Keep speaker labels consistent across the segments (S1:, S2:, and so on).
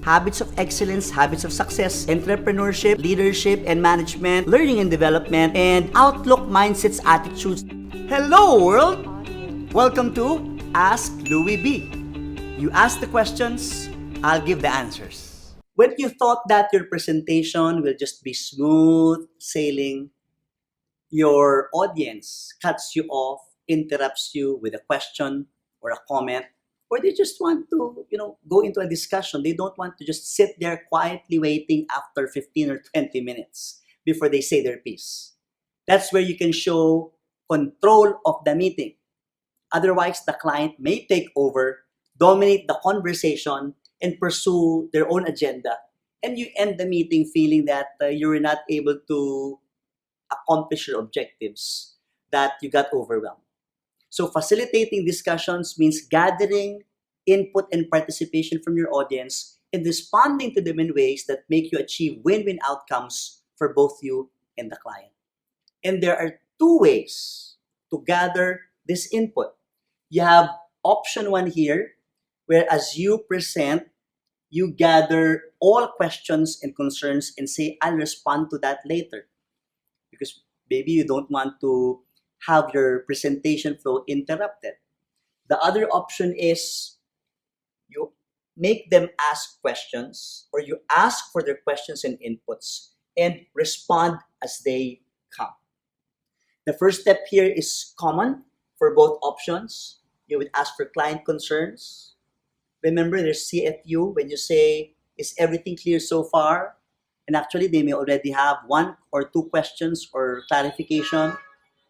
S1: habits of excellence, habits of success, entrepreneurship, leadership and management, learning and development, and outlook, mindsets, attitudes. Hello world! Welcome to Ask Louie B. You ask the questions, I'll give the answers. When you thought that your presentation will just be smooth sailing, your audience cuts you off, interrupts you with a question or a comment, or they just want to, go into a discussion. They don't want to just sit there quietly waiting after 15 or 20 minutes before they say their piece. That's where you can show control of the meeting. Otherwise, the client may take over, dominate the conversation, and pursue their own agenda. And you end the meeting feeling that you were not able to accomplish your objectives, that you got overwhelmed. So facilitating discussions means gathering input and participation from your audience and responding to them in ways that make you achieve win-win outcomes for both you and the client. And there are two ways to gather this input. You have option one here, where as you present, you gather all questions and concerns and say, I'll respond to that later. Because maybe you don't want to have your presentation flow interrupted. The other option is you make them ask questions, or you ask for their questions and inputs and respond as they come. The first step here is common for both options. You would ask for client concerns. Remember, there's CFU when you say, is everything clear so far? And actually, they may already have one or two questions or clarification.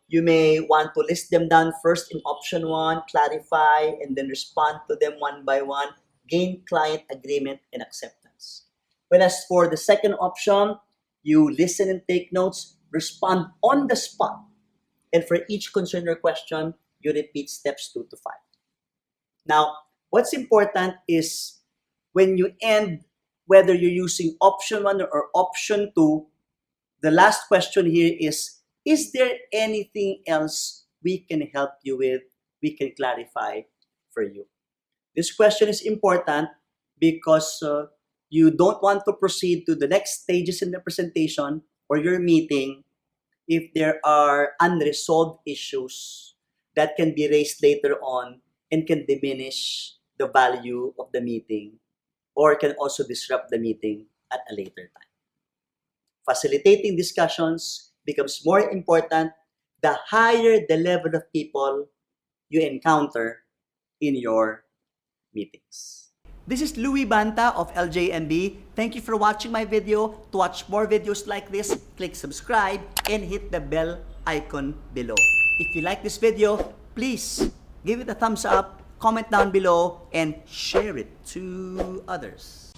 S1: You may want to list them down first in option one, clarify, and then respond to them one by one, gain client agreement and acceptance. Whereas for the second option, you listen and take notes, respond on the spot. And for each concern or question, you repeat steps 2 to 5. Now, what's important is when you end, whether you're using option 1 or option 2, the last question here is there anything else we can help you with, we can clarify for you? This question is important because you don't want to proceed to the next stages in the presentation or your meeting if there are unresolved issues that can be raised later on and can diminish the value of the meeting or can also disrupt the meeting at a later time. Facilitating discussions becomes more important the higher the level of people you encounter in your meetings. This is Louie Banta of LJMB. Thank you for watching my video. To watch more videos like this, click subscribe and hit the bell icon below. If you like this video, please give it a thumbs up, comment down below, and share it to others.